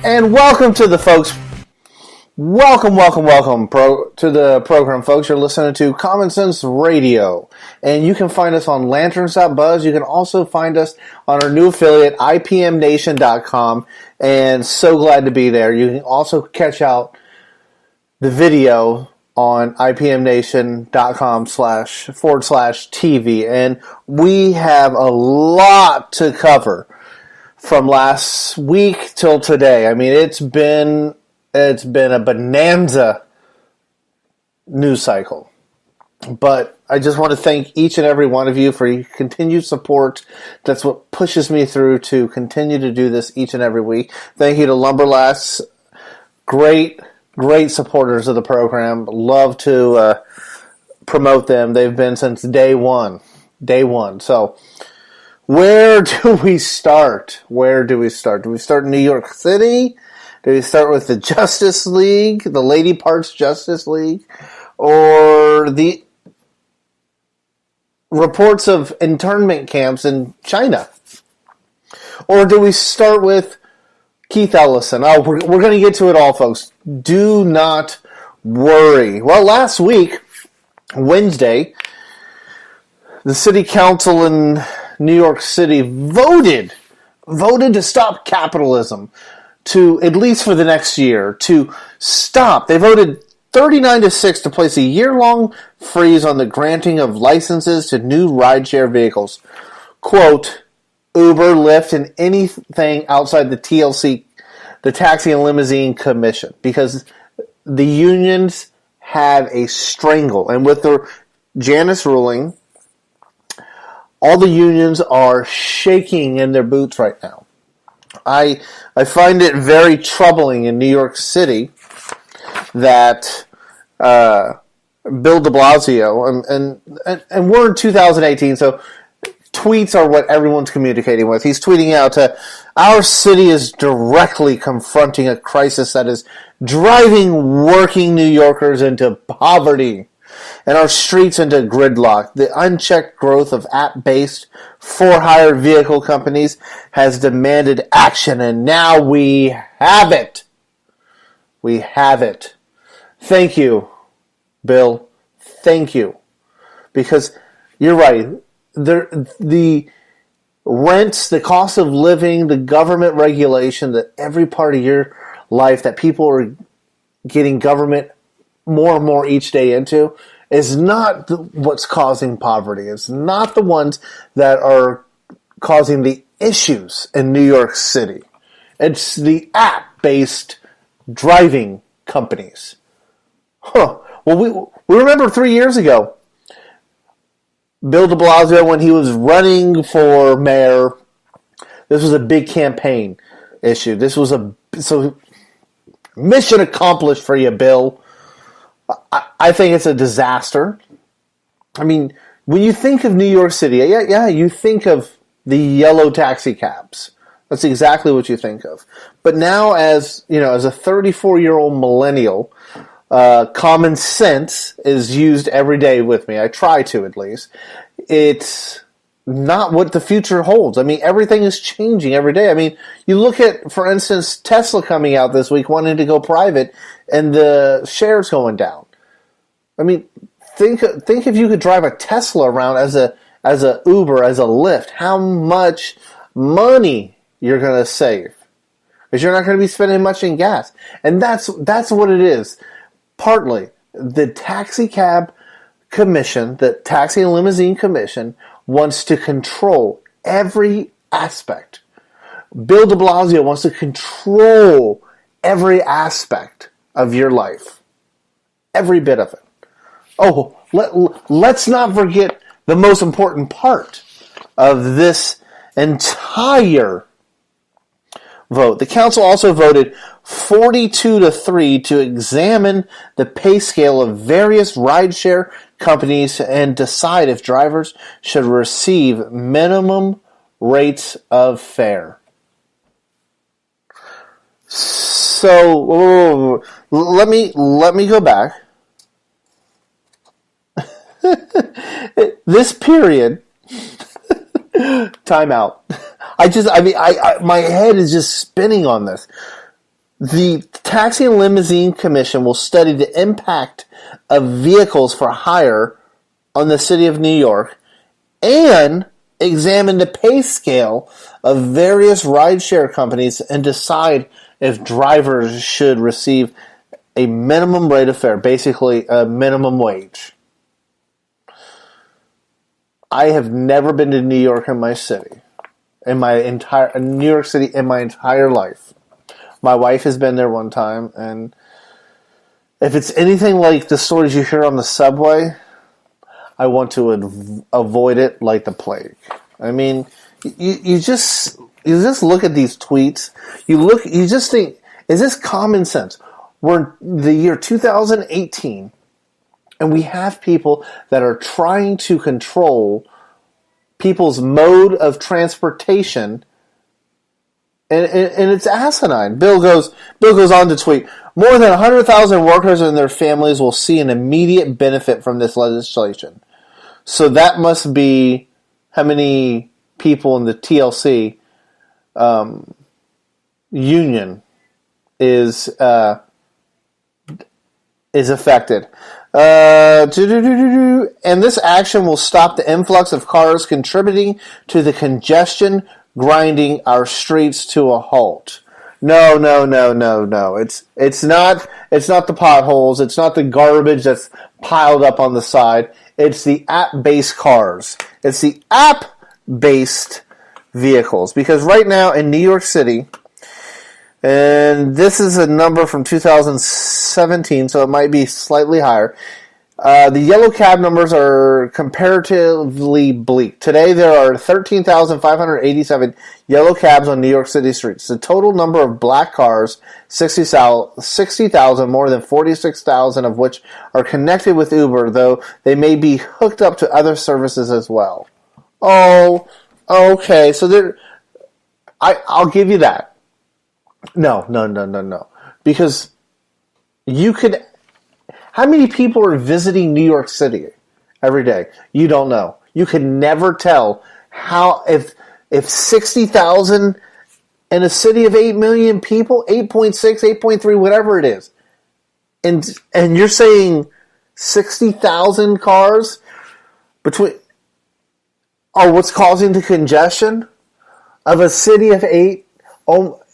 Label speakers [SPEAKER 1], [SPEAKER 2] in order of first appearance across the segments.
[SPEAKER 1] And welcome to the folks. Welcome to the program, folks. You're listening to Common Sense Radio. And you can find us on lanterns.buzz. You can also find us on our new affiliate, IPMNation.com. And so glad to be there. You can also catch out the video on IPMNation.com//TV. And we have a lot to cover from last week till today. I mean, it's been a bonanza news cycle. But I just want to thank each and every one of you for your continued support. That's what pushes me through to continue to do this each and every week. Thank you to Lumberlass. Great supporters of the program. Love to promote them. They've been since day one. So, where do we start? Do we start in New York City? Do we start with the Justice League, the Lady Parts Justice League, or the reports of internment camps in China? Or do we start with Keith Ellison? Oh, we're going to get to it all, folks. Do not worry. Well, last week, Wednesday, the city council in New York City voted to stop capitalism, to, at least for the next year, to stop. They voted 39-6 to place a year-long freeze on the granting of licenses to new rideshare vehicles. Quote, Uber, Lyft, and anything outside the TLC, the Taxi and Limousine Commission, because the unions have a strangle. And with the Janus ruling, all the unions are shaking in their boots right now. I find it very troubling in New York City that Bill de Blasio, and we're in 2018, so tweets are what everyone's communicating with. He's tweeting out, our city is directly confronting a crisis that is driving working New Yorkers into poverty and our streets into gridlock. The unchecked growth of app-based for-hire vehicle companies has demanded action, and now we have it. We have it. Thank you, Bill. Thank you. Because you're right. The rents, the cost of living, the government regulation, that every part of your life that people are getting government more and more each day into is not what's causing poverty. It's not the ones that are causing the issues in New York City. It's the app-based driving companies. Well, we remember 3 years ago, Bill de Blasio, when he was running for mayor, this was a big campaign issue. This was so mission accomplished for you, Bill. I think it's a disaster. I mean, when you think of New York City, you think of the yellow taxi cabs. That's exactly what you think of. But now, as a 34-year-old millennial, common sense is used every day with me. I try to, at least. It's not what the future holds. I mean, everything is changing every day. I mean, you look at, for instance, Tesla coming out this week wanting to go private and the shares going down. I mean, think if you could drive a Tesla around as a Uber, as a Lyft, how much money you're going to save. Because you're not going to be spending much in gas. And that's what it is. Partly, the taxi cab commission, the Taxi and Limousine Commission, wants to control every aspect. Bill de Blasio wants to control every aspect of your life. Every bit of it. Oh, let's not forget the most important part of this entire vote. The council also voted 42-3 to examine the pay scale of various rideshare companies and decide if drivers should receive minimum rates of fare. So let me go back. This period, time out. My head is just spinning on this. The Taxi and Limousine Commission will study the impact of vehicles for hire on the city of New York and examine the pay scale of various rideshare companies and decide if drivers should receive a minimum rate of fare, basically a minimum wage. I have never been to New York in my city, New York City in my entire life. My wife has been there one time, and if it's anything like the stories you hear on the subway, I want to avoid it like the plague. I mean, you just look at these tweets. You just think, is this common sense? We're in the year 2018, and we have people that are trying to control people's mode of transportation, and it's asinine. Bill goes on to tweet, more than 100,000 workers and their families will see an immediate benefit from this legislation. So that must be how many people in the TLC union is affected. And this action will stop the influx of cars contributing to the congestion grinding our streets to a halt. No. It's not the potholes. It's not the garbage that's piled up on the side. It's the app-based cars. It's the app-based vehicles. Because right now in New York City, and this is a number from 2017, so it might be slightly higher, the yellow cab numbers are comparatively bleak. Today there are 13,587 yellow cabs on New York City streets. The total number of black cars, 60,000, more than 46,000 of which are connected with Uber, though they may be hooked up to other services as well. Oh, okay, so I'll give you that. No. Because you could... How many people are visiting New York City every day? You don't know. You can never tell how if 60,000 in a city of 8 million people, 8.6, 8.3, whatever it is, and you're saying 60,000 cars are what's causing the congestion of a city of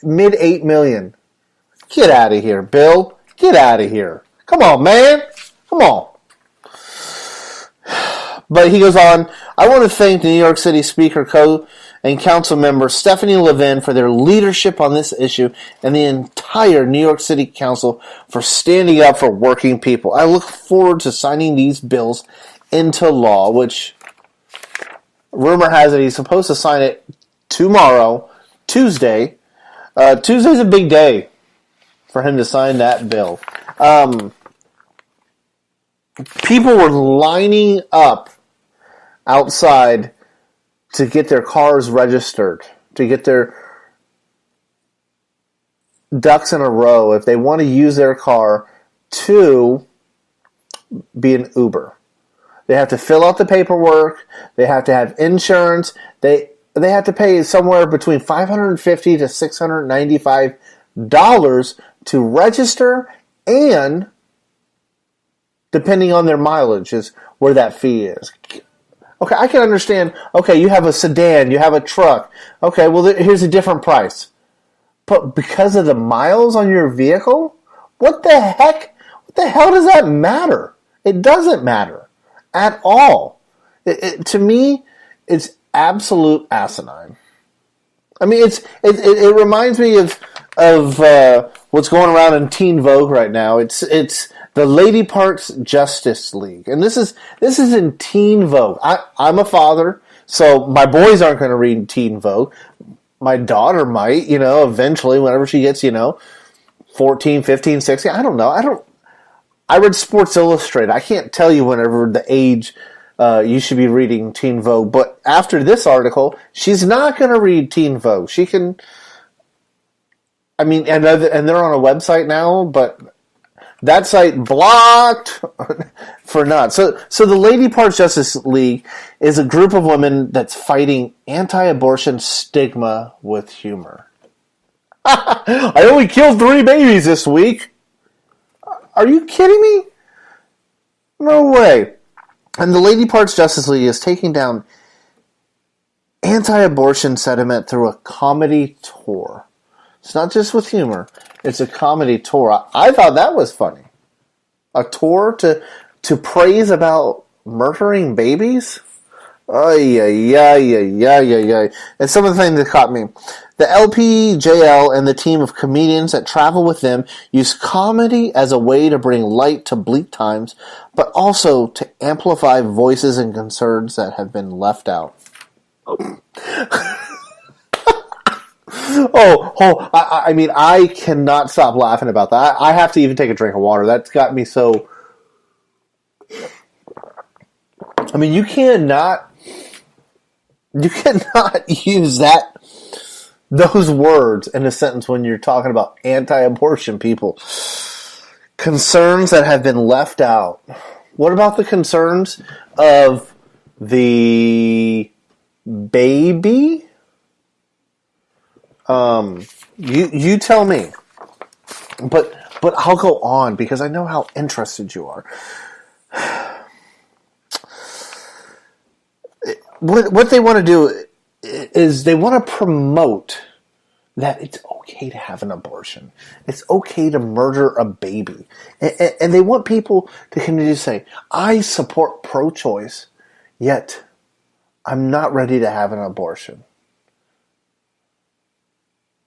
[SPEAKER 1] mid 8 million. Get out of here, Bill. Get out of here. Come on, man. Come on. But he goes on, I want to thank the New York City Speaker and Council member Stephanie Levin for their leadership on this issue and the entire New York City Council for standing up for working people. I look forward to signing these bills into law, which rumor has it he's supposed to sign it tomorrow, Tuesday. Tuesday's a big day for him to sign that bill. People were lining up outside to get their cars registered, to get their ducks in a row if they want to use their car to be an Uber. They have to fill out the paperwork. They have to have insurance. They have to pay somewhere between $550 to $695 to register, and depending on their mileage is where that fee is. Okay, I can understand. Okay, you have a sedan, you have a truck. Okay, well, here's a different price. But because of the miles on your vehicle, what the heck? What the hell does that matter? It doesn't matter at all. To me, it's absolute asinine. I mean, it reminds me of what's going around in Teen Vogue right now. It's the Lady Parks Justice League, and this is in Teen Vogue. I'm a father, so my boys aren't going to read Teen Vogue. My daughter might, eventually, whenever she gets, 14, 15, 16. I don't know. I read Sports Illustrated. I can't tell you whenever the age you should be reading Teen Vogue. But after this article, she's not going to read Teen Vogue. She can... I mean, and they're on a website now, but that site blocked for not. So the Lady Parks Justice League is a group of women that's fighting anti-abortion stigma with humor. I only killed 3 babies this week. Are you kidding me? No way. And the Lady Parts Justice League is taking down anti-abortion sentiment through a comedy tour. It's not just with humor. It's a comedy tour. I thought that was funny. A tour to praise about murdering babies? Ay, ay, ay, ay, ay, ay. And some of the things that caught me. The LPJL and the team of comedians that travel with them use comedy as a way to bring light to bleak times, but also to amplify voices and concerns that have been left out. I mean, I cannot stop laughing about that. I have to even take a drink of water. That's got me so... I mean, you cannot use those words in a sentence when you're talking about anti-abortion people. Concerns that have been left out. What about the concerns of the baby? You tell me. But I'll go on because I know how interested you are. What they want to do is they want to promote that it's okay to have an abortion. It's okay to murder a baby. And they want people to continue to say, I support pro-choice, yet I'm not ready to have an abortion.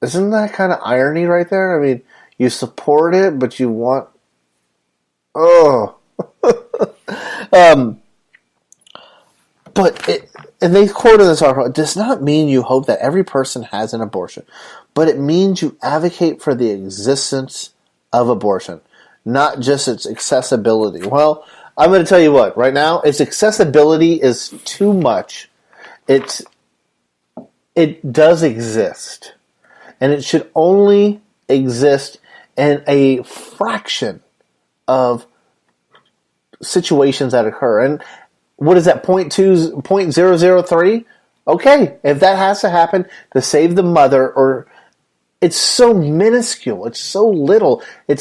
[SPEAKER 1] Isn't that kind of irony right there? I mean, you support it, but you want... And they quote in this article, it does not mean you hope that every person has an abortion, but it means you advocate for the existence of abortion, not just its accessibility. Well, I'm going to tell you what, right now, its accessibility is too much. It does exist, and it should only exist in a fraction of situations that occur. And what is that, 0.003? Okay, if that has to happen to save the mother, or it's so minuscule, it's so little, it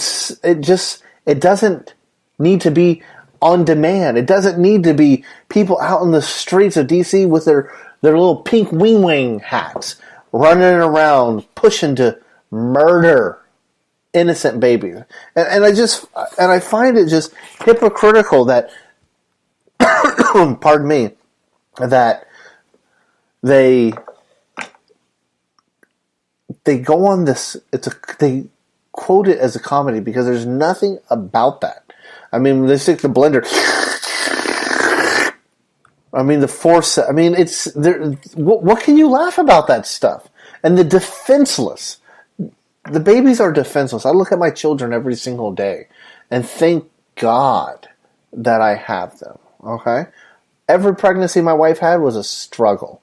[SPEAKER 1] doesn't need to be on demand. It doesn't need to be people out in the streets of DC with their little pink wing hats running around pushing to murder innocent babies. And I find it just hypocritical that pardon me, that they go on this. They quote it as a comedy because there's nothing about that. I mean, they stick the blender. I mean, the force. I mean, it's there. What can you laugh about that stuff? And the defenseless. The babies are defenseless. I look at my children every single day, and thank God that I have them. Okay? Every pregnancy my wife had was a struggle.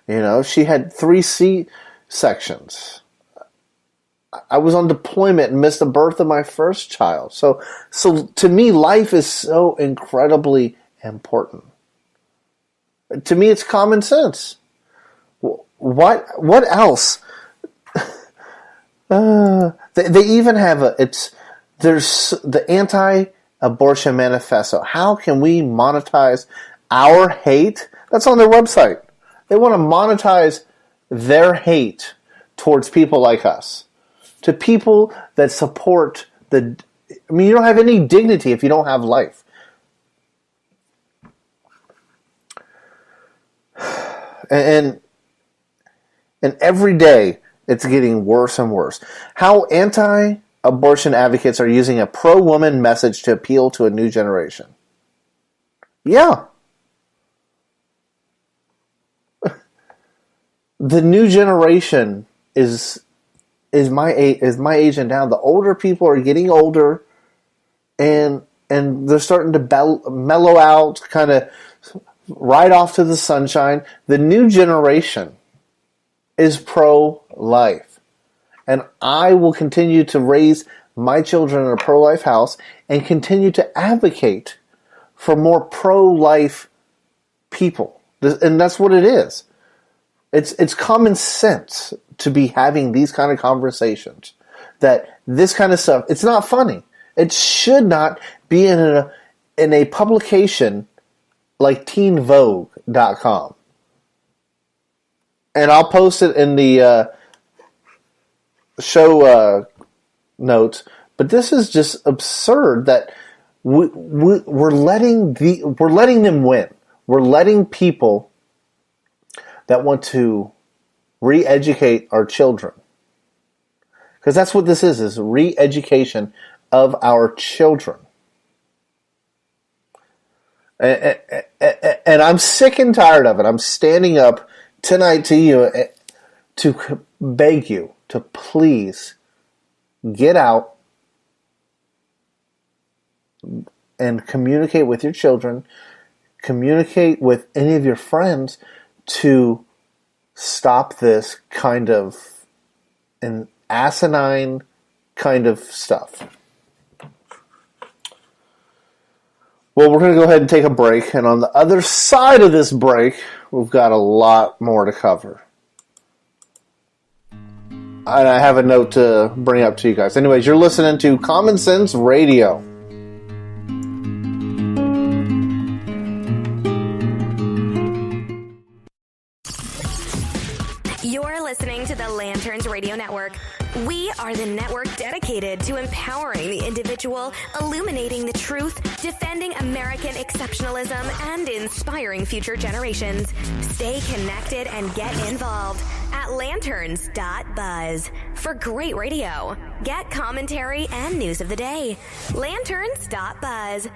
[SPEAKER 1] You know, she had 3 C-sections. I was on deployment and missed the birth of my first child. So to me, life is so incredibly important. To me, it's common sense. What else? They even have there's the anti-abortion manifesto. How can we monetize our hate? That's on their website. They want to monetize their hate towards people like us. To people that support you don't have any dignity if you don't have life. And every day it's getting worse and worse. How anti-abortion advocates are using a pro-woman message to appeal to a new generation. Yeah. The new generation is my age and down. The older people are getting older, and they're starting to mellow out, kind of ride off to the sunshine. The new generation is pro-life, and I will continue to raise my children in a pro-life house and continue to advocate for more pro-life people, and that's what it is. It's common sense to be having these kind of conversations. That this kind of stuff, it's not funny. It should not be in a publication like teenvogue.com. And I'll post it in the show notes. But this is just absurd that we're letting them win. We're letting people that want to re-educate our children. Because that's what this is re-education of our children. And I'm sick and tired of it. I'm standing up tonight to you to beg you to please get out and communicate with your children, communicate with any of your friends to stop this kind of an asinine kind of stuff. Well, we're going to go ahead and take a break, and on the other side of this break, we've got a lot more to cover. And I have a note to bring up to you guys. Anyways, you're listening to Common Sense Radio.
[SPEAKER 2] You're listening to the Lanterns Radio Network. We are the network dedicated to empowering the individual, illuminating the truth, defending American exceptionalism, and inspiring future generations. Stay connected and get involved at lanterns.buzz. For great radio, get commentary and news of the day. Lanterns.buzz.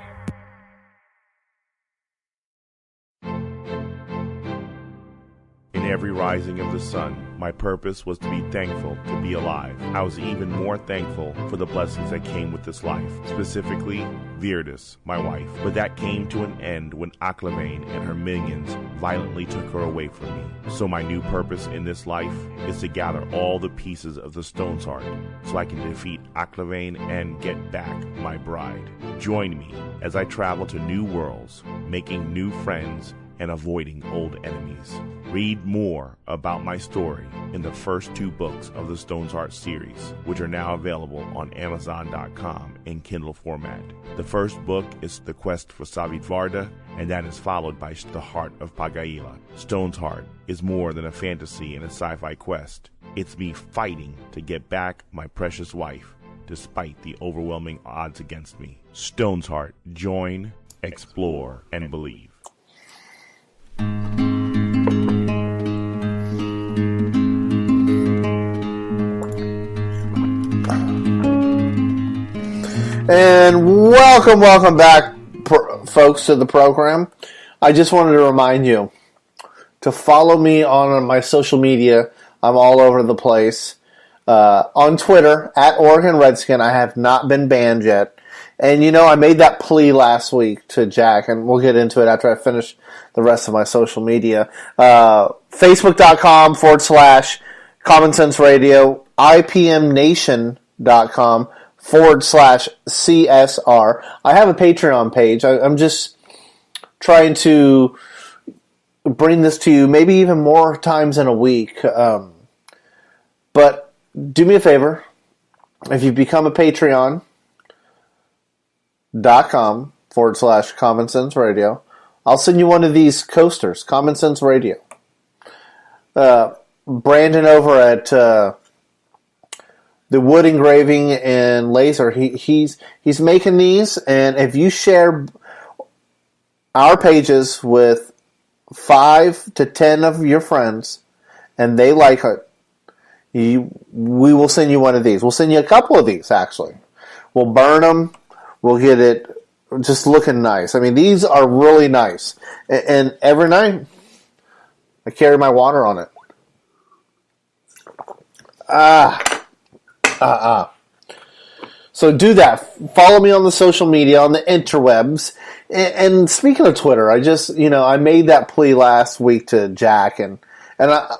[SPEAKER 3] In every rising of the sun, my purpose was to be thankful to be alive. I was even more thankful for the blessings that came with this life, specifically Virdis, my wife. But that came to an end when Akhlavain and her minions violently took her away from me. So my new purpose in this life is to gather all the pieces of the Stone's Heart so I can defeat Akhlavain and get back my bride. Join me as I travel to new worlds, making new friends and avoiding old enemies. Read more about my story in the first 2 books of the Stone's Heart series, which are now available on Amazon.com in Kindle format. The first book is The Quest for Savit Varda, and that is followed by The Heart of Pagaila. Stone's Heart is more than a fantasy and a sci-fi quest. It's me fighting to get back my precious wife, despite the overwhelming odds against me. Stone's Heart. Join, explore, and believe.
[SPEAKER 1] And welcome back, folks, to the program. I just wanted to remind you to follow me on my social media. I'm all over the place. On Twitter, at Oregon Redskin. I have not been banned yet. And, I made that plea last week to Jack, and we'll get into it after I finish the rest of my social media. Facebook.com/Common Sense Radio, IPMNation.com/CSR. I have a Patreon page. I'm just trying to bring this to you maybe even more times in a week. But do me a favor. If you become a Patreon.com/Common Sense Radio, I'll send you one of these coasters, Common Sense Radio. Brandon over at the Wood Engraving and Laser, he's making these, and if you share our pages with 5 to 10 of your friends, and they like it, we will send you one of these. We'll send you a couple of these, actually. We'll burn them. We'll get it just looking nice. I mean, these are really nice. And every night, I carry my water on it. So do that. Follow me on the social media, on the interwebs. And speaking of Twitter, I just, I made that plea last week to Jack, and it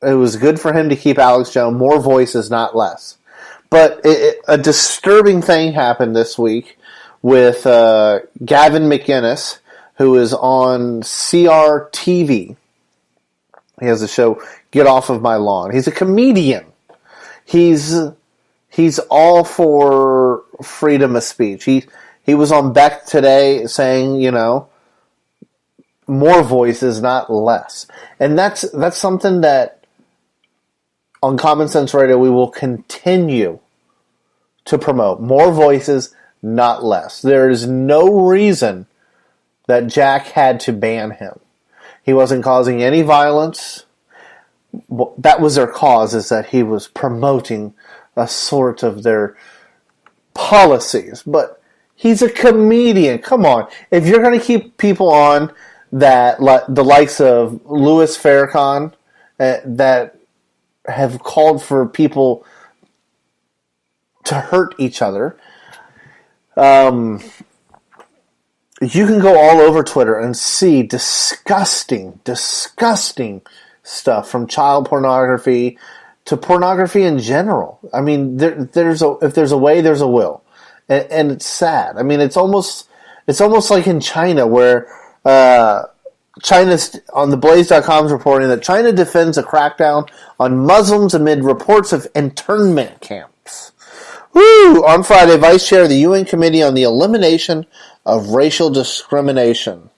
[SPEAKER 1] was good for him to keep Alex Jones. More voices, not less. But a disturbing thing happened this week with Gavin McInnes, who is on CRTV. He has a show, Get Off of My Lawn. He's a comedian. He's all for freedom of speech. He was on Beck today saying, more voices, not less. And that's something that on Common Sense Radio we will continue to promote. More voices, not less. There is no reason that Jack had to ban him. He wasn't causing any violence. That was their cause, is that he was promoting a sort of their policies. But he's a comedian. Come on. If you're going to keep people on that, the likes of Louis Farrakhan, that have called for people to hurt each other, you can go all over Twitter and see disgusting stuff, from child pornography to pornography in general. I mean, if there's a way, there's a will, and it's sad. I mean, it's almost like in China, where China's on the Blaze.com is reporting that China defends a crackdown on Muslims amid reports of internment camps. Woo! On Friday, Vice Chair of the UN Committee on the Elimination of Racial Discrimination.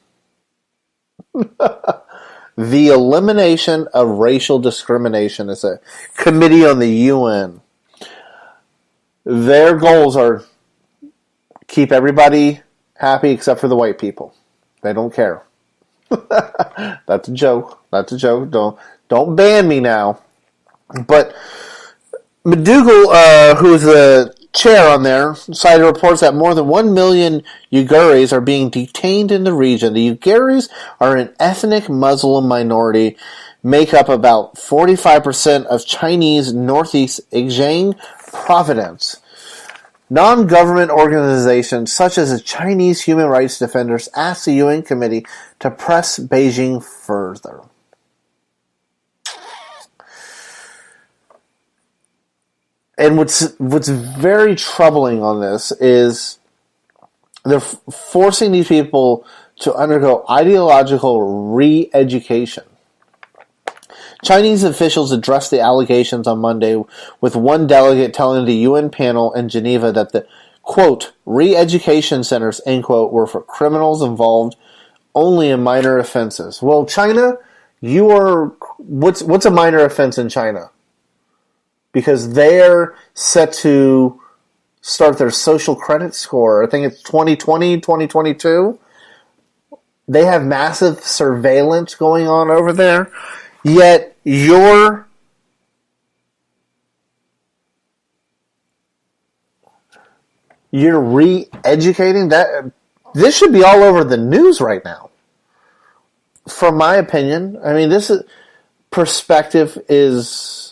[SPEAKER 1] The Elimination of Racial Discrimination is a committee on the UN. Their goals are keep everybody happy except for the white people. They don't care. That's a joke. Don't ban me now. But McDougall, who's the chair on there, cited reports that more than 1 million Uiguris are being detained in the region. The Uiguris are an ethnic Muslim minority, make up about 45% of Chinese northeast Xinjiang province. Non-government organizations such as the Chinese Human Rights Defenders asked the UN Committee to press Beijing further. And what's very troubling on this is they're forcing these people to undergo ideological re-education. Chinese officials addressed the allegations on Monday, with one delegate telling the UN panel in Geneva that the, quote, re-education centers, end quote, were for criminals involved only in minor offenses. Well, China, what's a minor offense in China? Because they're set to start their social credit score. I think it's 2020, 2022. They have massive surveillance going on over there. Yet you're re-educating that. This should be all over the news right now. From my opinion, I mean, perspective is.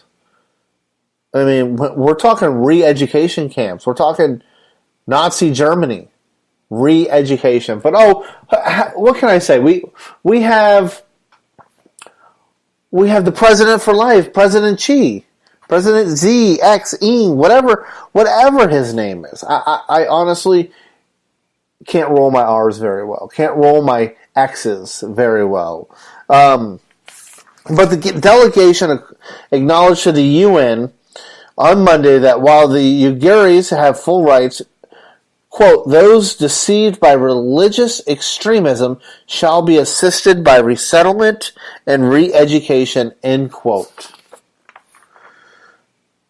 [SPEAKER 1] I mean, we're talking re-education camps. We're talking Nazi Germany re-education. But what can I say? We have the president for life, President Xi, President Z, X, Ying, whatever his name is. I honestly can't roll my R's very well. Can't roll my X's very well. But the delegation acknowledged to the UN on Monday that while the Uiguris have full rights, quote, those deceived by religious extremism shall be assisted by resettlement and re-education, end quote.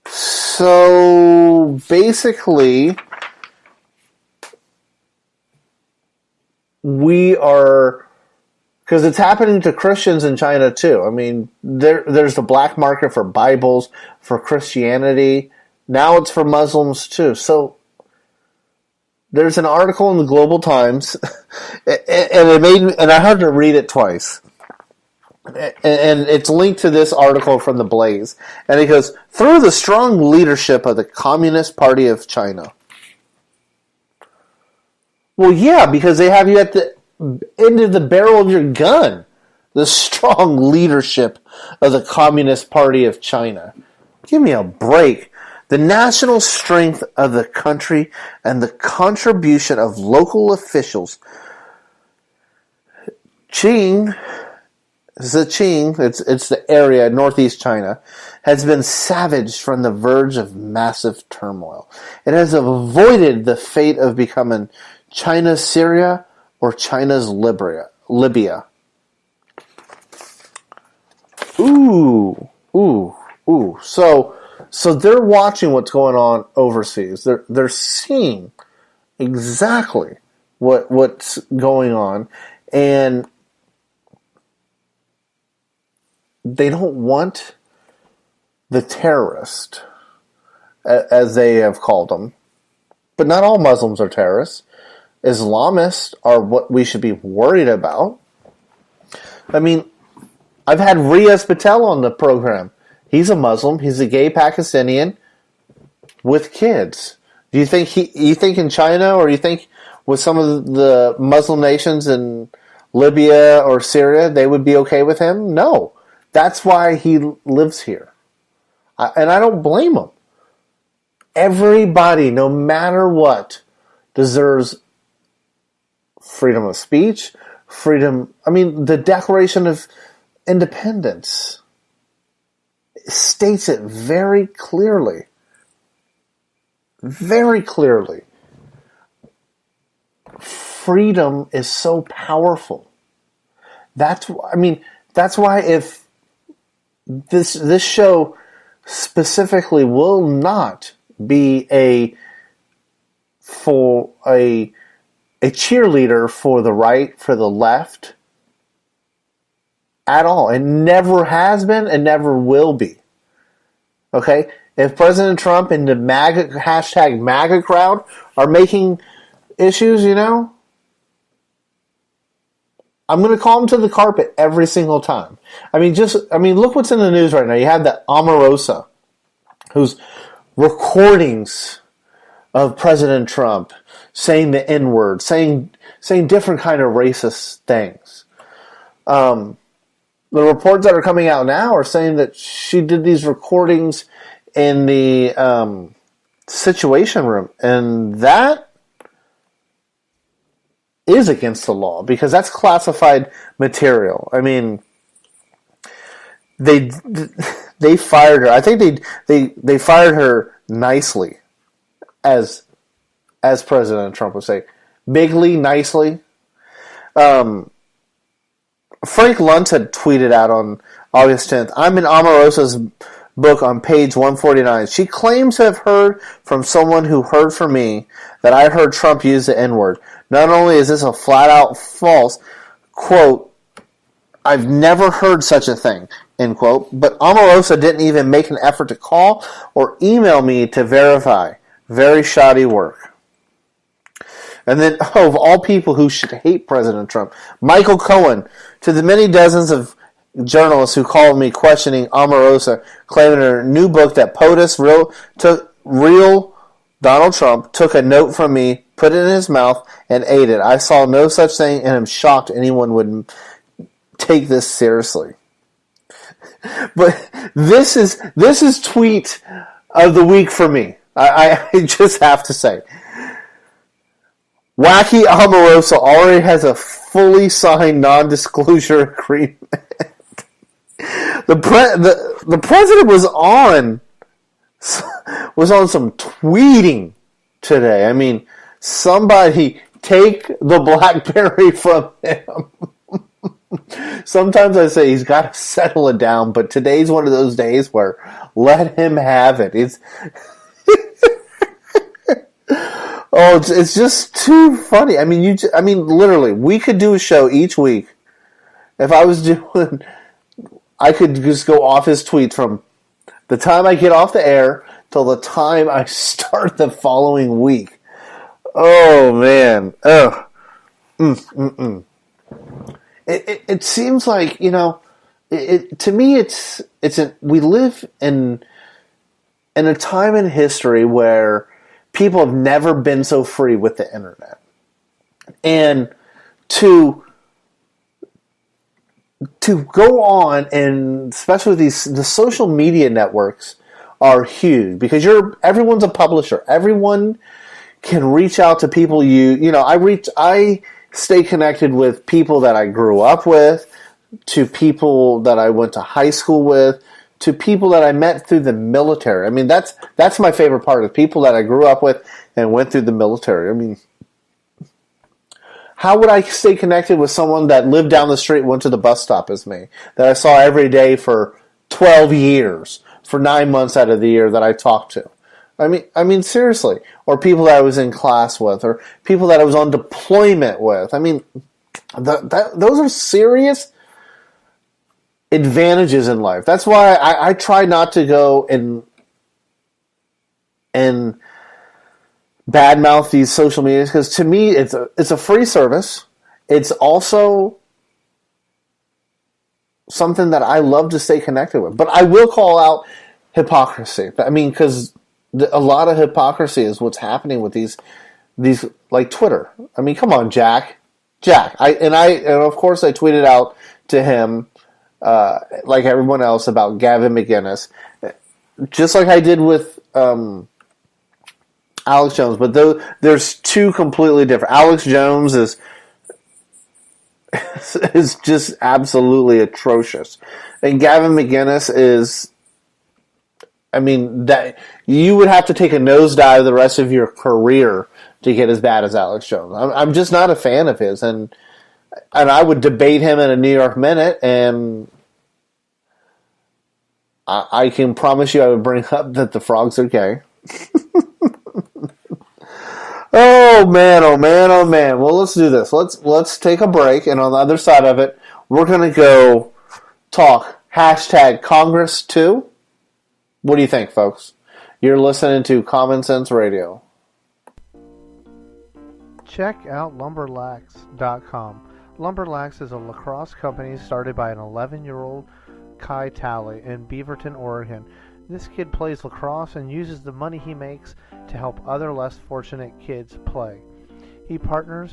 [SPEAKER 1] So basically, we are, because it's happening to Christians in China too. I mean, there's the black market for Bibles, for Christianity. Now it's for Muslims too. So there's an article in the Global Times, and I had to read it twice. And it's linked to this article from the Blaze. And it goes, through the strong leadership of the Communist Party of China. Well, yeah, because they have you at the end of the barrel of your gun. The strong leadership of the Communist Party of China. Give me a break. The national strength of the country and the contribution of local officials. Qing Ziqing, it's the area, northeast China, has been savaged from the verge of massive turmoil. It has avoided the fate of becoming China's Syria or China's Libya. Ooh. So they're watching what's going on overseas. They're seeing exactly what's going on, and they don't want the terrorist, as they have called them. But not all Muslims are terrorists. Islamists are what we should be worried about. I mean, I've had Riaz Patel on the program. He's a Muslim. He's a gay Pakistani with kids. Do you think you think in China, or you think with some of the Muslim nations in Libya or Syria, they would be okay with him? No. That's why he lives here. And I don't blame him. Everybody, no matter what, deserves freedom of speech, the Declaration of Independence states it very clearly. Very clearly. Freedom is so powerful. That's why if this show specifically will not be a cheerleader for the right, for the left, at all. It never has been and never will be. Okay? If President Trump and the hashtag MAGA crowd are making issues, I'm going to call them to the carpet every single time. Look what's in the news right now. You have that Omarosa, whose recordings of President Trump saying the N-word, saying different kind of racist things. The reports that are coming out now are saying that she did these recordings in the Situation Room, and that is against the law because that's classified material. I mean, they fired her. I think they fired her nicely, as President Trump would say, bigly, nicely. Frank Luntz had tweeted out on August 10th, I'm in Omarosa's book on page 149. She claims to have heard from someone who heard from me that I heard Trump use the N-word. Not only is this a flat-out false, quote, I've never heard such a thing, end quote, but Omarosa didn't even make an effort to call or email me to verify. Very shoddy work. And then, of all people who should hate President Trump, Michael Cohen, to the many dozens of journalists who called me questioning Omarosa, claiming her new book that POTUS, real Donald Trump, took a note from me, put it in his mouth, and ate it. I saw no such thing, and I'm shocked anyone would take this seriously. But this is tweet of the week for me. I just have to say. Wacky Omarosa already has a fully signed non-disclosure agreement. The president was on some tweeting today. I mean, somebody take the BlackBerry from him. Sometimes I say he's got to settle it down, but today's one of those days where let him have it. It's just too funny. I mean, literally, we could do a show each week. If I was doing, I could just go off his tweets from the time I get off the air till the time I start the following week. Oh man, It seems like, to me we live in a time in history where people have never been so free with the internet. And to go on, and especially the social media networks are huge because everyone's a publisher. Everyone can reach out to people I stay connected with people that I grew up with, to people that I went to high school with, to people that I met through the military. I mean, that's my favorite part of people that I grew up with and went through the military. I mean, how would I stay connected with someone that lived down the street, went to the bus stop as me, that I saw every day for 12 years, for 9 months out of the year that I talked to? I mean, seriously. Or people that I was in class with, or people that I was on deployment with. I mean, those are serious advantages in life. That's why I try not to go and badmouth these social medias, because to me it's a free service. It's also something that I love to stay connected with. But I will call out hypocrisy. I mean, because a lot of hypocrisy is what's happening with these like Twitter. I mean, come on, Jack. And of course I tweeted out to him, like everyone else, about Gavin McInnes, just like I did with Alex Jones. But there's two completely different. Alex Jones is just absolutely atrocious, and Gavin McInnes is. I mean, that you would have to take a nosedive the rest of your career to get as bad as Alex Jones. I'm just not a fan of his, and I would debate him in a New York Minute, and I can promise you I would bring up that the frogs are gay. Oh man, oh man, oh man. Well, let's do this. Let's take a break, and on the other side of it, we're going to go talk Congress 2. What do you think, folks? You're listening to Common Sense Radio.
[SPEAKER 4] Check out Lumberlax.com. Lumberlax is a lacrosse company started by an 11-year-old Kai Talley in Beaverton, Oregon. This kid plays lacrosse and uses the money he makes to help other less fortunate kids play. He partners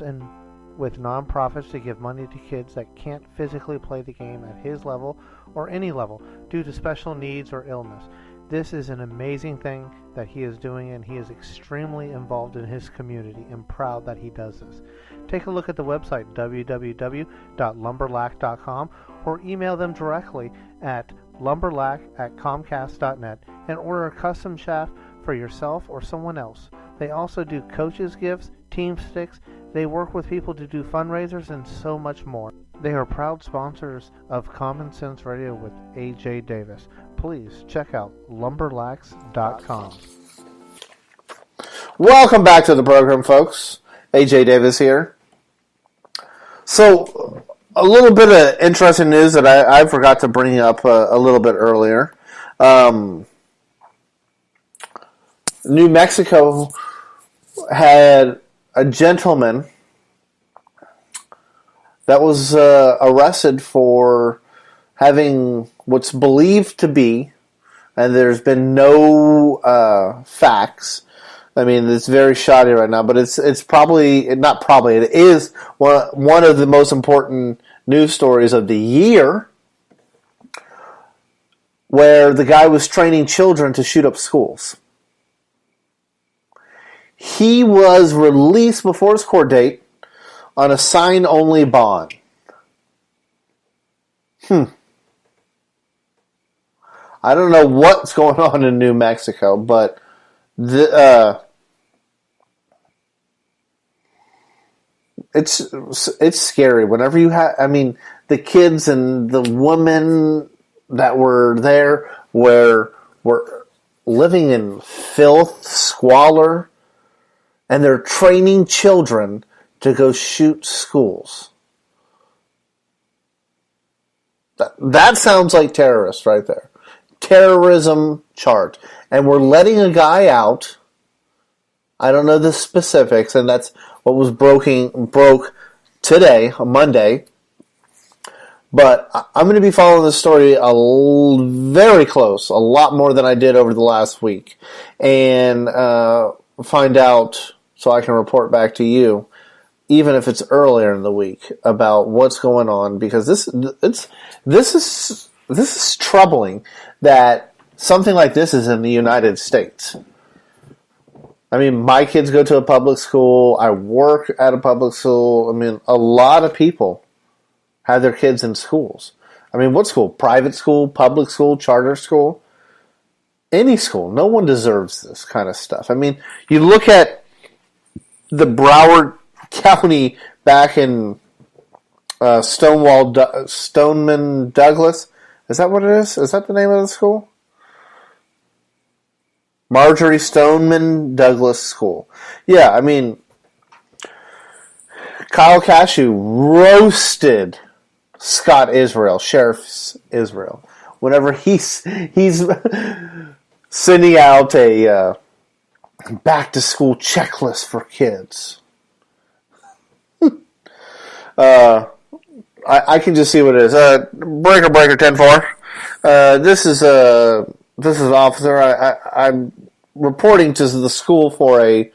[SPEAKER 4] with nonprofits to give money to kids that can't physically play the game at his level or any level due to special needs or illness. This is an amazing thing that he is doing, and he is extremely involved in his community and proud that he does this. Take a look at the website www.lumberlac.com or email them directly at lumberlac@comcast.net and order a custom shaft for yourself or someone else. They also do coaches gifts, team sticks, they work with people to do fundraisers, and so much more. They are proud sponsors of Common Sense Radio with AJ Davis. Please check out lumberlax.com.
[SPEAKER 1] Welcome back to the program, folks. AJ Davis here. So, a little bit of interesting news that I forgot to bring up a little bit earlier. New Mexico had a gentleman that was arrested for having what's believed to be, and there's been no facts. I mean, it's very shoddy right now, but it's probably, not probably, it is one of the most important news stories of the year, where the guy was training children to shoot up schools. He was released before his court date on a sign-only bond. I don't know what's going on in New Mexico, but it's scary. Whenever you have, I mean, the kids and the women that were there were living in filth, squalor, and they're training children to go shoot schools. That sounds like terrorists right there. Terrorism charge. And we're letting a guy out. I don't know the specifics, and that's what was broke today, on Monday. But I'm going to be following this story very close, a lot more than I did over the last week, and find out so I can report back to you, even if it's earlier in the week, about what's going on, because this is troubling that something like this is in the United States. I mean, my kids go to a public school. I work at a public school. I mean, a lot of people have their kids in schools. I mean, what school? Private school, public school, charter school? Any school. No one deserves this kind of stuff. I mean, you look at the Broward County back in Stoneman Douglas. Is that what it is? Is that the name of the school? Marjorie Stoneman Douglas School. Yeah, I mean, Kyle Cashew roasted Scott Israel, Sheriff Israel, whenever he's sending out a back-to-school checklist for kids. I can just see what it is. Breaker 10-4. This is an officer. I'm reporting to the school for a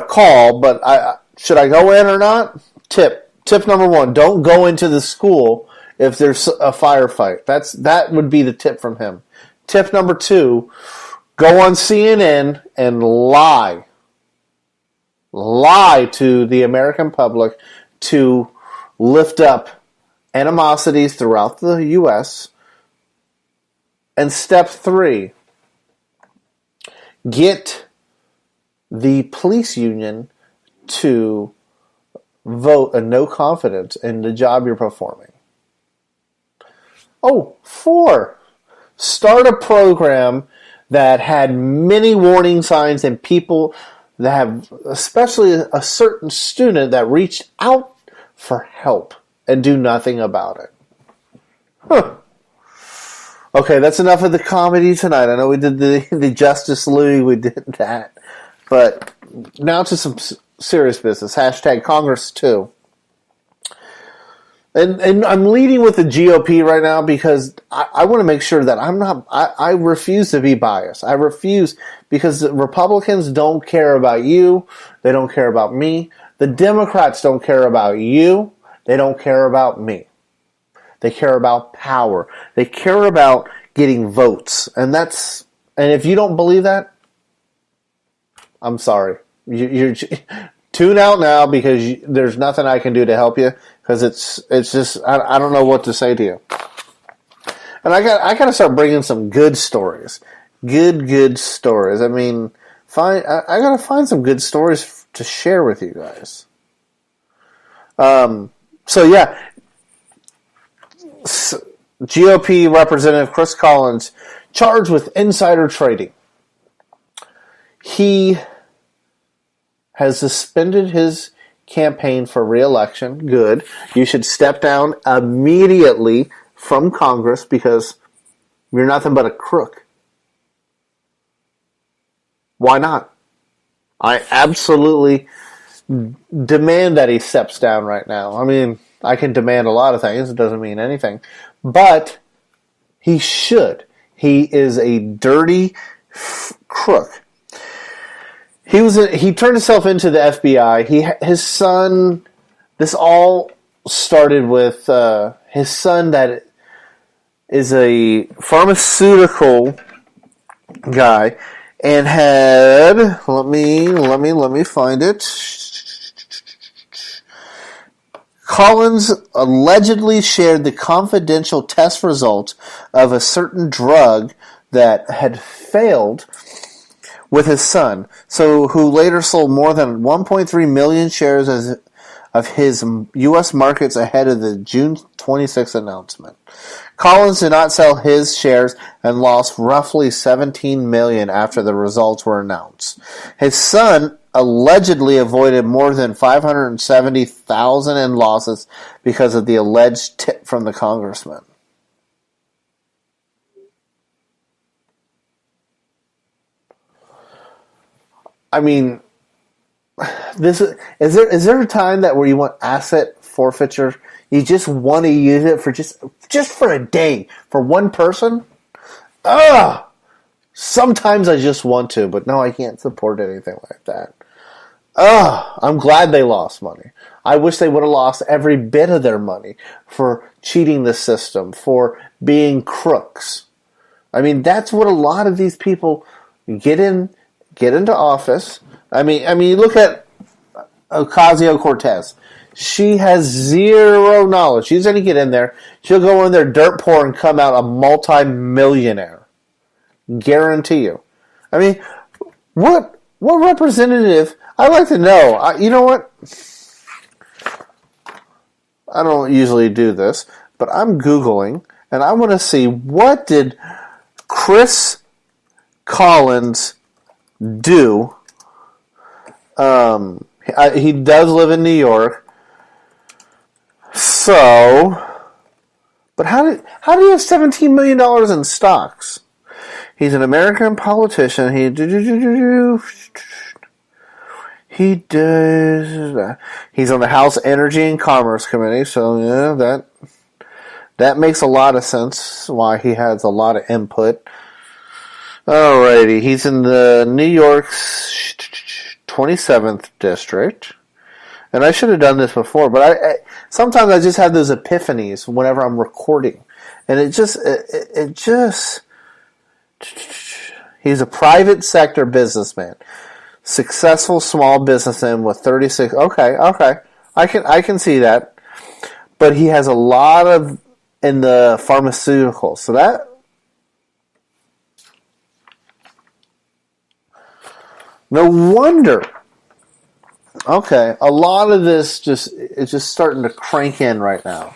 [SPEAKER 1] call, but should I go in or not? Tip number 1: don't go into the school if there's a firefight. That would be the tip from him. Tip number 2: go on CNN and lie to the American public to lift up animosities throughout the U.S. And step 3: get the police union to vote a no confidence in the job you're performing. 4: start a program that had many warning signs and people that have, especially a certain student that reached out for help and do nothing about it. Okay, that's enough of the comedy tonight. I know we did the Justice League, we did that. But now to some serious business. #Congress 2. And I'm leading with the GOP right now because I want to make sure that I refuse to be biased. I refuse, because the Republicans don't care about you. They don't care about me. The Democrats don't care about you. They don't care about me. They care about power. They care about getting votes. And if you don't believe that, I'm sorry. You're tune out now, because there's nothing I can do to help you, because it's just I don't know what to say to you. And I got to start bringing some good stories, good stories. I mean, I got to find some good stories to share with you guys. So yeah, GOP Representative Chris Collins charged with insider trading. He has suspended his campaign for re-election. Good. You should step down immediately from Congress, because you're nothing but a crook. Why not? I absolutely demand that he steps down right now. I mean, I can demand a lot of things. It doesn't mean anything. But he should. He is a dirty crook. He turned himself into the FBI. His son. This all started with his son, that is a pharmaceutical guy, and had let me find it. Collins allegedly shared the confidential test results of a certain drug that had failed with his son, who later sold more than 1.3 million shares of his U.S. markets ahead of the June 26th announcement. Collins did not sell his shares and lost roughly $17 million after the results were announced. His son allegedly avoided more than $570,000 in losses because of the alleged tip from the congressman. I mean, is there a time where you want asset forfeiture? You just want to use it for just for a day, for one person? Sometimes I just want to, but no, I can't support anything like that. I'm glad they lost money. I wish they would have lost every bit of their money for cheating the system, for being crooks. I mean, that's what a lot of these people get into office. I mean, you look at Ocasio-Cortez. She has zero knowledge. She's going to get in there. She'll go in there dirt poor and come out a multi-millionaire. Guarantee you. I mean, what representative? I'd like to know. You know what? I don't usually do this, but I'm Googling, and I want to see what did Chris Collins do. He does live in New York. So, but how did he have $17 million in stocks? He's an American politician. He does. He's on the House Energy and Commerce Committee, so yeah, that makes a lot of sense. Why he has a lot of input. Alrighty, he's in the New York's 27th district, and I should have done this before, but I sometimes I just have those epiphanies whenever I'm recording, and it just he's a private sector businessman, successful small businessman with 36. Okay, I can see that, but he has a lot of in the pharmaceuticals, so that. No wonder. Okay, a lot of this it's just starting to crank in right now.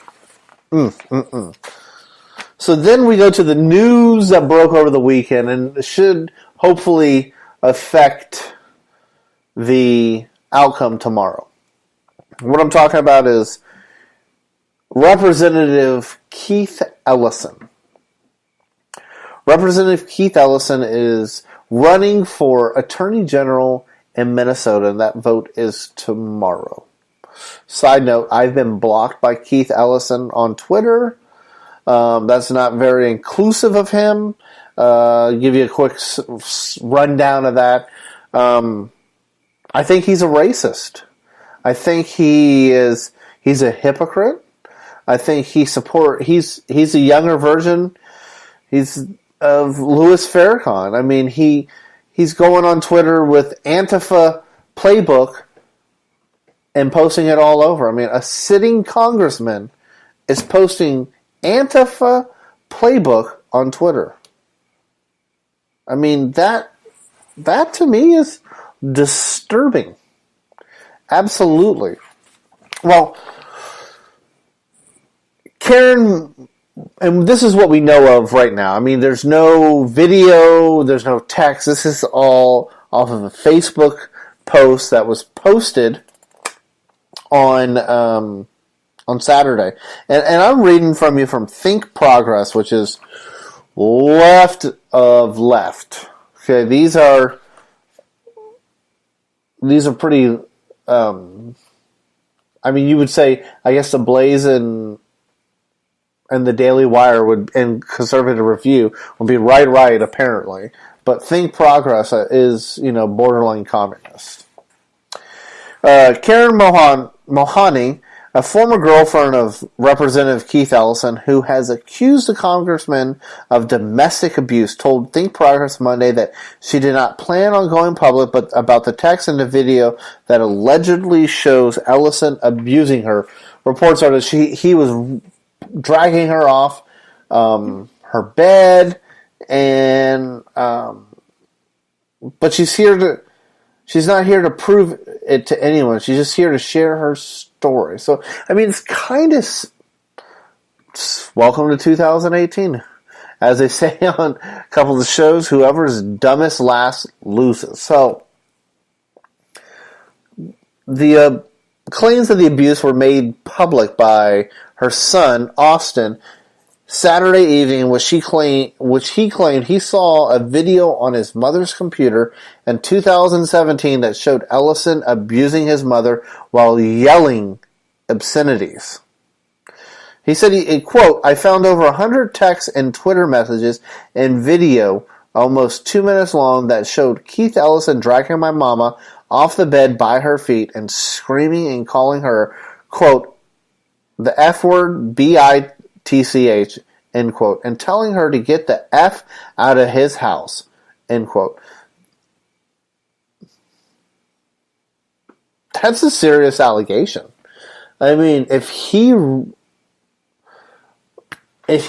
[SPEAKER 1] So then we go to the news that broke over the weekend, and it should hopefully affect the outcome tomorrow. What I'm talking about is Representative Keith Ellison. Representative Keith Ellison is running for Attorney General in Minnesota, and that vote is tomorrow. Side note, I've been blocked by Keith Ellison on Twitter. That's not very inclusive of him. Give you a quick rundown of that. I think he's a racist. I think he's a hypocrite. I think he's a younger version. Of Louis Farrakhan. I mean, he's going on Twitter with Antifa playbook and posting it all over. I mean, a sitting congressman is posting Antifa playbook on Twitter. I mean, that to me is disturbing. Absolutely. Well, Karen. And this is what we know of right now. I mean, there's no video, there's no text. This is all off of a Facebook post that was posted on Saturday. And I'm reading from you from Think Progress, which is left of left. Okay, these are pretty. I mean, you would say, I guess, the Blaze and the Daily Wire and Conservative Review would be right, apparently. But Think Progress is, borderline communist. Karen Mohani, a former girlfriend of Representative Keith Ellison, who has accused the congressman of domestic abuse, told Think Progress Monday that she did not plan on going public, but about the text and the video that allegedly shows Ellison abusing her. Reports are that he was dragging her off her bed, and but she's not here to prove it to anyone. She's just here to share her story. So, I mean, it's kind of welcome to 2018. As they say on a couple of the shows, whoever's dumbest last loses. So, the claims of the abuse were made public by her son, Austin, Saturday evening, which he claimed he saw a video on his mother's computer in 2017 that showed Ellison abusing his mother while yelling obscenities. He said, quote, I found over 100 texts and Twitter messages and video almost 2 minutes long that showed Keith Ellison dragging my mama off the bed by her feet and screaming and calling her, quote, the F word, B-I-T-C-H, end quote, and telling her to get the F out of his house, end quote. That's a serious allegation. I mean, if he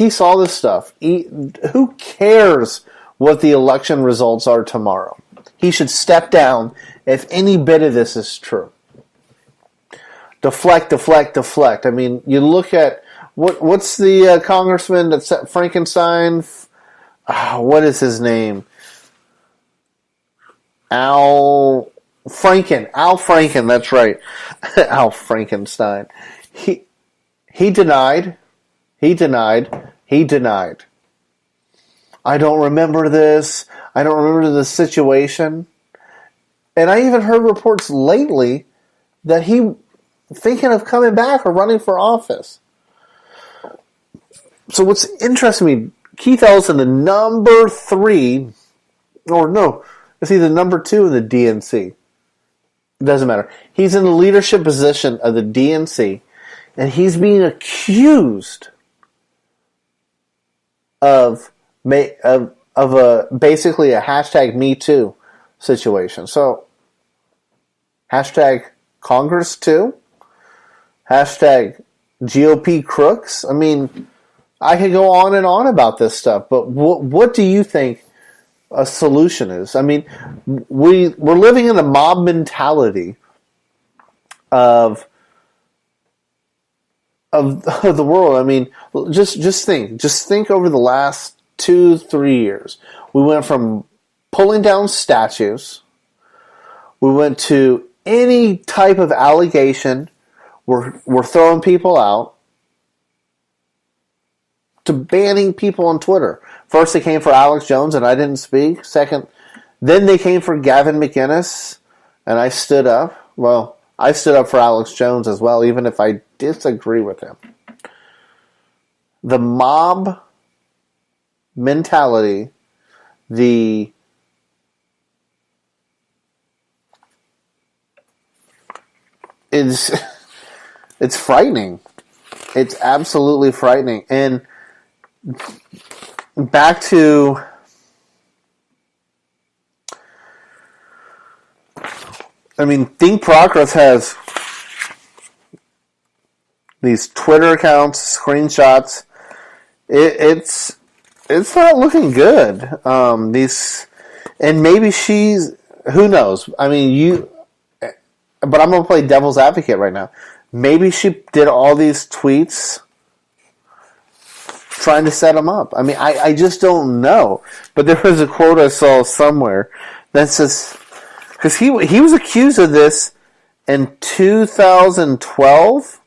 [SPEAKER 1] saw this stuff, who cares what the election results are tomorrow? He should step down if any bit of this is true. Deflect. I mean, you look at what's the congressman that said Frankenstein? What is his name? Al Franken. That's right. Al Frankenstein. He denied. I don't remember this. I don't remember the situation. And I even heard reports lately that he thinking of coming back or running for office. So what's interesting to me, Keith Ellison, the number 3, or no, it's either number 2 in the DNC. It doesn't matter. He's in the leadership position of the DNC, and he's being accused of basically a hashtag Me Too situation. So, hashtag Congress too, hashtag GOP crooks. I mean, I could go on and on about this stuff, but what do you think a solution is? I mean, we're living in a mob mentality of the world. I mean, just think over the last 2-3 years. We went from pulling down statues. We went to any type of allegation. We're throwing people out, to banning people on Twitter. First, they came for Alex Jones, and I didn't speak. Second, then they came for Gavin McInnes, and I stood up. Well, I stood up for Alex Jones as well, even if I disagree with him. The mob mentality, it's frightening. It's absolutely frightening. And back to Think Progress has these Twitter accounts, screenshots. It's not looking good. And maybe she's, who knows? I mean, but I'm gonna play devil's advocate right now. Maybe she did all these tweets trying to set him up. I mean, I just don't know. But there was a quote I saw somewhere that says, because he was accused of this in 2012,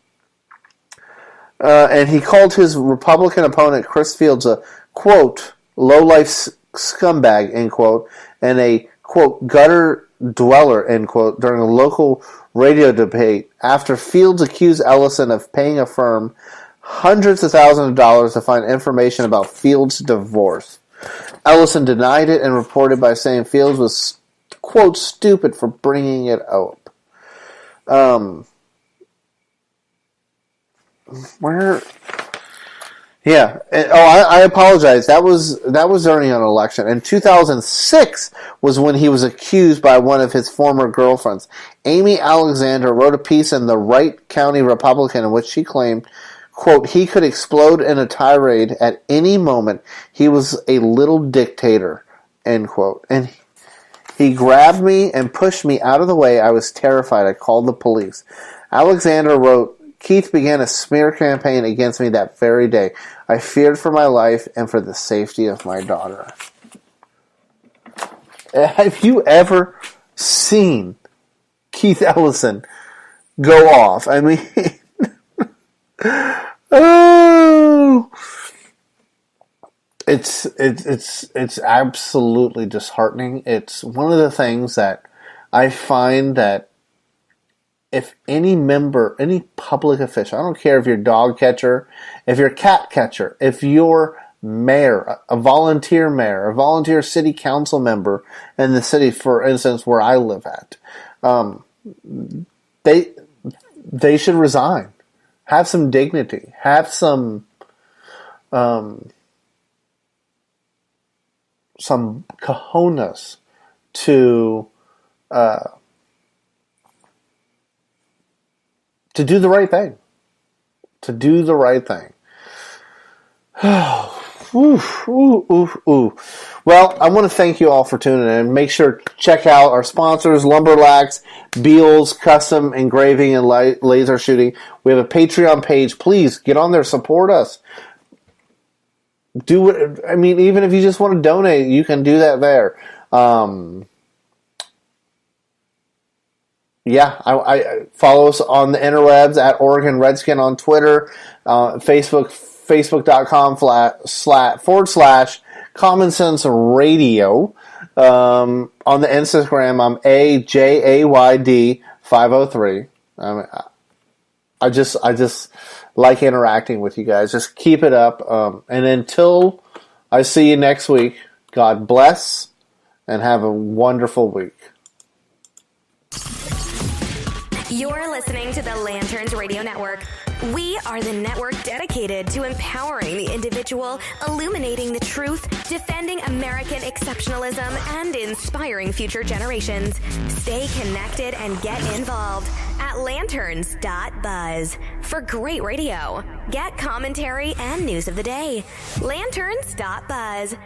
[SPEAKER 1] and he called his Republican opponent Chris Fields a, quote, low-life scumbag, end quote, and a, quote, gutter dweller, end quote, during a local radio debate after Fields accused Ellison of paying a firm hundreds of thousands of dollars to find information about Fields' divorce. Ellison denied it and reported by saying Fields was, quote, stupid for bringing it up. Yeah. I apologize. That was during an election. In 2006 was when he was accused by one of his former girlfriends. Amy Alexander wrote a piece in the Wright County Republican in which she claimed, quote, he could explode in a tirade at any moment. He was a little dictator, end quote. And he grabbed me and pushed me out of the way. I was terrified. I called the police. Alexander wrote, Keith began a smear campaign against me that very day. I feared for my life and for the safety of my daughter. Have you ever seen Keith Ellison go off? I mean, oh, it's absolutely disheartening. It's one of the things that I find that if any member, any public official, I don't care if you're dog catcher, if you're cat catcher, if you're mayor, a volunteer city council member in the city, for instance, where I live at, they should resign. Have some dignity. Have some cojones to do the right thing. To do the right thing. Well, I want to thank you all for tuning in. Make sure to check out our sponsors, Lumberlax, Beals, Custom Engraving, and Laser Shooting. We have a Patreon page. Please get on there, support us. Do it. I mean, even if you just want to donate, you can do that there. I follow us on the interwebs at Oregon Redskin on Twitter, Facebook.com//Common Sense Radio. On the Instagram, I'm AJAYD503. I just like interacting with you guys. Just keep it up. And until I see you next week, God bless and have a wonderful week.
[SPEAKER 2] You're listening to the Lanterns Radio Network. We are the network dedicated to empowering the individual, illuminating the truth, defending American exceptionalism, and inspiring future generations. Stay connected and get involved at lanterns.buzz. For great radio, get commentary and news of the day. Lanterns.buzz.